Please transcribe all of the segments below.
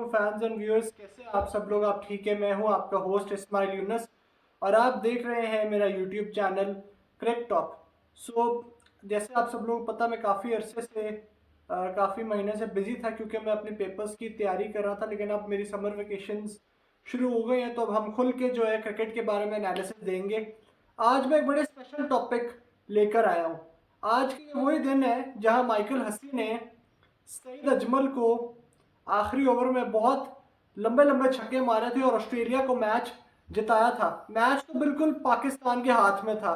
Fans and viewers, कैसे आप सब लोग? आप ठीक है? मैं हूं आपका होस्ट इस्माइल यूनस और आप देख रहे हैं मेरा यूट्यूब चैनल क्रिक टॉक। सो जैसे आप सब लोग पता, मैं काफ़ी अरसे से काफ़ी महीने से बिजी था क्योंकि मैं अपने पेपर्स की तैयारी कर रहा था। लेकिन अब मेरी समर वेकेशंस शुरू हो गई हैं तो अब हम खुल के जो है क्रिकेट के बारे में एनालिसिस देंगे। आज मैं एक बड़े स्पेशल टॉपिक लेकर आया हूँ। आज के वही दिन है जहाँ माइकल हसी ने सईद अजमल को आखिरी ओवर में बहुत लंबे लंबे छक्के मारे थे और ऑस्ट्रेलिया को मैच जिताया था। मैच तो बिल्कुल पाकिस्तान के हाथ में था।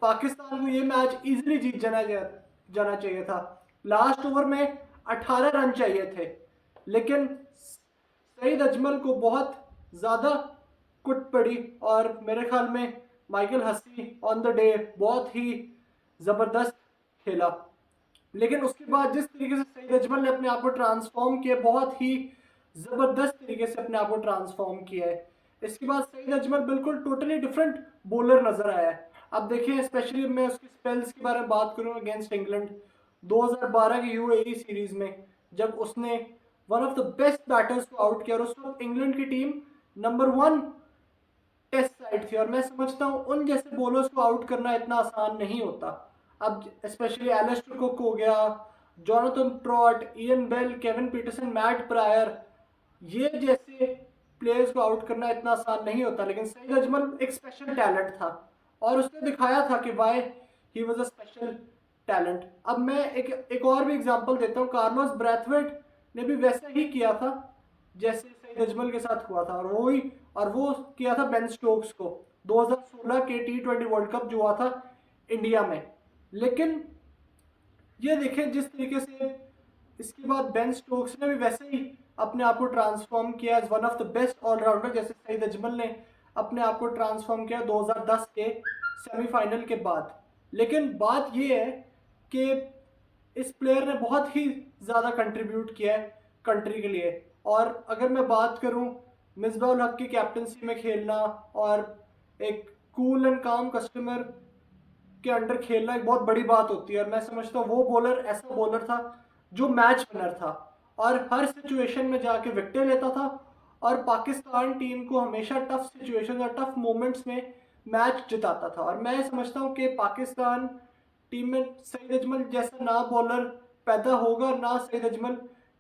पाकिस्तान को ये मैच इजीली जीत जाना चाहिए था। लास्ट ओवर में 18 रन चाहिए थे, लेकिन सईद अजमल को बहुत ज़्यादा कुट पड़ी और मेरे ख्याल में Michael Hussey on the day बहुत ही ज़बरदस्त खेला। लेकिन उसके बाद जिस तरीके से सईद अजमल ने अपने आप को ट्रांसफॉर्म किया, बहुत ही ज़बरदस्त तरीके से अपने आप को ट्रांसफॉर्म किया है। इसके बाद सईद अजमल बिल्कुल टोटली डिफरेंट बॉलर नजर आया है। अब देखिए, स्पेशली मैं उसके स्पेल्स के बारे में बात करूँ अगेंस्ट इंग्लैंड 2012 के यूएई सीरीज में, जब उसने one of the best batters को आउट किया और उस वक्त इंग्लैंड की टीम नंबर 1 टेस्ट साइड थी। और मैं समझता हूँ उन जैसे बॉलर्स को आउट करना इतना आसान नहीं होता। अब स्पेशली एलिस्टर कुक हो गया, Jonathan Trott, Ian Bell, Kevin Pietersen, Matt Prior, ये जैसे प्लेयर्स को आउट करना इतना आसान नहीं होता। लेकिन सईद अजमल एक स्पेशल टैलेंट था और उसने दिखाया था कि why he was a special talent. अब मैं एक और भी एग्जांपल देता हूँ। कार्लोस ब्रैथवेट ने भी वैसा ही किया था जैसे सईद अजमल के साथ हुआ था, और वो किया था बेन स्टोक्स को 2016 के T20 वर्ल्ड कप जो हुआ था इंडिया में। लेकिन ये देखें जिस तरीके से इसके बाद बेन स्टोक्स ने भी वैसे ही अपने आप को ट्रांसफॉर्म किया as one of the best all-rounder, जैसे सईद अजमल ने अपने आप को ट्रांसफॉर्म किया 2010 के सेमीफाइनल के बाद। लेकिन बात ये है कि इस प्लेयर ने बहुत ही ज़्यादा कंट्रीब्यूट किया है कंट्री के लिए। और अगर मैं बात करूं, मिसबा उल हक की कैप्टनसी में खेलना और एक कूल एंड काम कस्टमर के अंडर खेलना एक बहुत बड़ी बात होती है। और मैं समझता हूँ वो बॉलर ऐसा बॉलर था जो मैच विनर था और हर सिचुएशन में जाके विकेट लेता था और पाकिस्तान टीम को हमेशा टफ सिचुएशन और टफ मोमेंट्स में मैच जिताता था। और मैं समझता हूँ कि पाकिस्तान टीम में सईद अजमल जैसा ना बॉलर पैदा होगा और ना सईद अजमल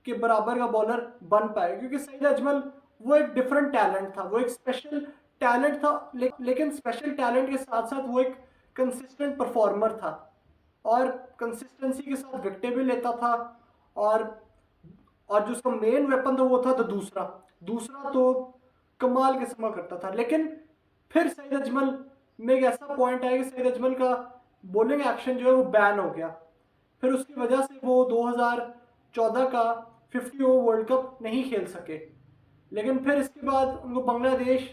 के बराबर का बॉलर बन पाएगा, क्योंकि सईद अजमल वो एक डिफरेंट टैलेंट था, वो एक स्पेशल टैलेंट था। लेकिन स्पेशल टैलेंट के साथ साथ वो एक कंसिस्टेंट परफॉर्मर था और कंसिस्टेंसी के साथ विकेटें भी लेता था। और जो उसका मेन वेपन था वो था तो दूसरा दूसरा तो कमाल किस्म का करता था। लेकिन फिर सईद अजमल में एक ऐसा पॉइंट आया कि सईद अजमल का बॉलिंग एक्शन जो है वो बैन हो गया। फिर उसकी वजह से वो 2014 का 50 ओवर वर्ल्ड कप नहीं खेल सके। लेकिन फिर इसके बाद उनको बांग्लादेश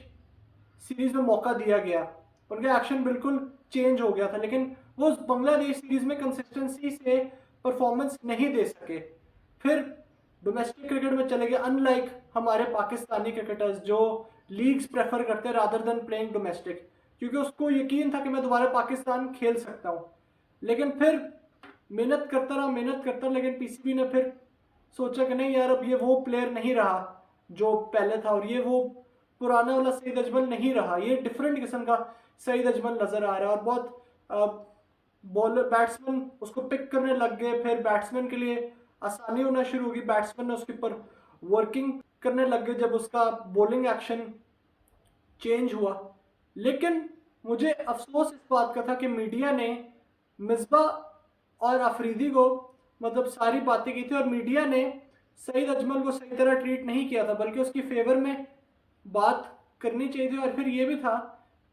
सीरीज में मौका दिया गया, उनका एक्शन बिल्कुल चेंज हो गया था। लेकिन वो उस बांग्लादेश सीरीज में कंसिस्टेंसी से परफॉर्मेंस नहीं दे सके। फिर डोमेस्टिक क्रिकेट में चले गए, अनलाइक हमारे पाकिस्तानी क्रिकेटर्स जो लीग्स प्रेफर करते हैं रादर देन प्लेइंग डोमेस्टिक, क्योंकि उसको यकीन था कि मैं दोबारा पाकिस्तान खेल सकता हूँ। लेकिन फिर मेहनत करता रहा, लेकिन पीसीबी ने फिर सोचा कि नहीं यार, अब ये वो प्लेयर नहीं रहा जो पहले था और ये वो पुराना वाला सईद अजमल नहीं रहा, ये डिफरेंट किस्म का सईद अजमल नजर आ रहा है। और बहुत बॉलर बैट्समैन उसको पिक करने लग गए। फिर बैट्समैन के लिए आसानी होना शुरू होगी, बैट्समैन ने उसके ऊपर वर्किंग करने लग गए जब उसका बॉलिंग एक्शन चेंज हुआ। लेकिन मुझे अफसोस इस बात का था कि मीडिया ने मिसबा और अफरीदी को मतलब सारी बातें की थी और मीडिया ने सईद अजमल को सही तरह ट्रीट नहीं किया था, बल्कि उसकी फेवर में बात करनी चाहिए थी। और फिर ये भी था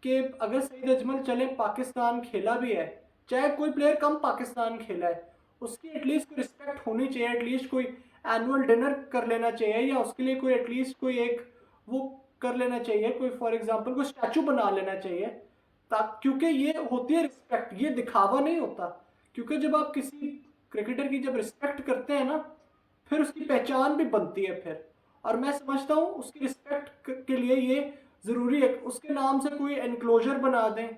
कि अगर सईद अजमल चले, पाकिस्तान खेला भी है, चाहे कोई प्लेयर कम पाकिस्तान खेला है, उसकी एटलीस्ट कोई रिस्पेक्ट होनी चाहिए, एटलीस्ट कोई एनुअल डिनर कर लेना चाहिए या उसके लिए कोई एटलीस्ट कोई एक वो कर लेना चाहिए, कोई फॉर एग्जांपल कोई स्टैचू बना लेना चाहिए। क्योंकि ये होती है रिस्पेक्ट, ये दिखावा नहीं होता। क्योंकि जब आप किसी क्रिकेटर की जब रिस्पेक्ट करते हैं ना, फिर उसकी पहचान भी बनती है फिर। और मैं समझता हूँ उसकी रिस्पेक्ट के लिए ये ज़रूरी है उसके नाम से कोई एनक्लोजर बना दें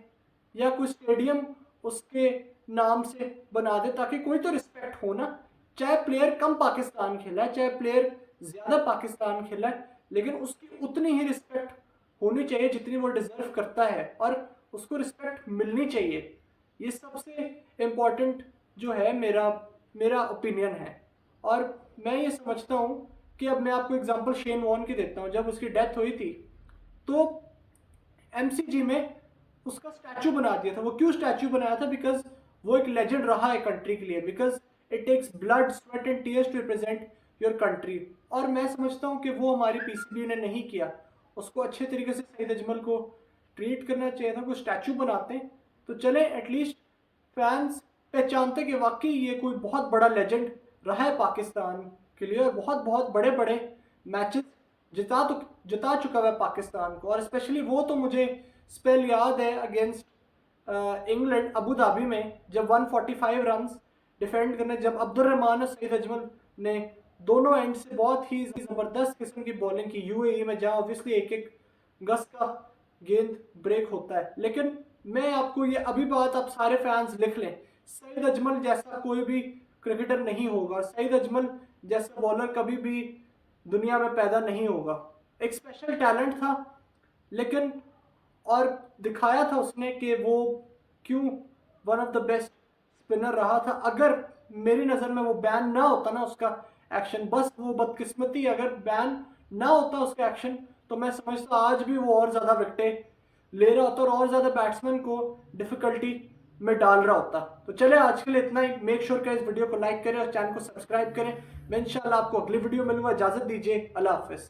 या कोई स्टेडियम उसके नाम से बना दें, ताकि कोई तो रिस्पेक्ट हो ना। चाहे प्लेयर कम पाकिस्तान खेला है, चाहे प्लेयर ज़्यादा पाकिस्तान खेला है, लेकिन उसकी उतनी ही रिस्पेक्ट होनी चाहिए जितनी वो डिज़र्व करता है, और उसको रिस्पेक्ट मिलनी चाहिए। ये सबसे इम्पोर्टेंट जो है मेरा मेरा ओपिनियन है। और मैं ये समझता हूँ कि अब मैं आपको एग्जांपल शेन वॉर्न की देता हूँ। जब उसकी डेथ हुई थी तो एमसीजी में उसका स्टैचू बना दिया था। वो क्यों स्टैचू बनाया था? बिकॉज वो एक लेजेंड रहा है कंट्री के लिए, because it takes blood sweat and tears to represent your country. और मैं समझता हूँ कि वो हमारी पीसीबी ने नहीं किया। उसको अच्छे तरीके से सईद अजमल को ट्रीट करना चाहिए था। कोई स्टैचू बनाते हैं तो चले, एटलीस्ट फैंस पहचानते कि वाकई ये कोई बहुत बड़ा लेजेंड रहा है पाकिस्तान के लिए, और बहुत बहुत बड़े बड़े मैचेस जिता चुका है पाकिस्तान को। और स्पेशली वो तो मुझे स्पेल याद है अगेंस्ट इंग्लैंड अबू धाबी में, जब 145 रन डिफेंड करने, जब अब्दुल रहमान और सईद अजमल ने दोनों एंड से बहुत ही ज़बरदस्त किस्म की बॉलिंग की यूएई में, जहां ऑब्वियसली एक एक गज का गेंद ब्रेक होता है। लेकिन मैं आपको ये अभी बात आप सारे फैंस लिख लें, सईद अजमल जैसा कोई भी क्रिकेटर नहीं होगा। सईद अजमल जैसा बॉलर कभी भी दुनिया में पैदा नहीं होगा। एक स्पेशल टैलेंट था, लेकिन और दिखाया था उसने कि वो क्यों one of the best spinner रहा था। अगर मेरी नज़र में वो बैन ना होता ना उसका एक्शन, बस वो बदकिस्मती, अगर बैन ना होता उसका एक्शन, तो मैं समझता आज भी वो और ज़्यादा विकेटें ले रहा होता और ज़्यादा बैट्समैन को डिफिकल्टी में डाल रहा होता। तो चले आज के लिए इतना ही। मेक श्योर करें इस वीडियो को लाइक करें और चैनल को सब्सक्राइब करें। मैं इंशाल्लाह आपको अगली वीडियो मिलूंगा। इजाज़त दीजिए, अल्लाह हाफिज़।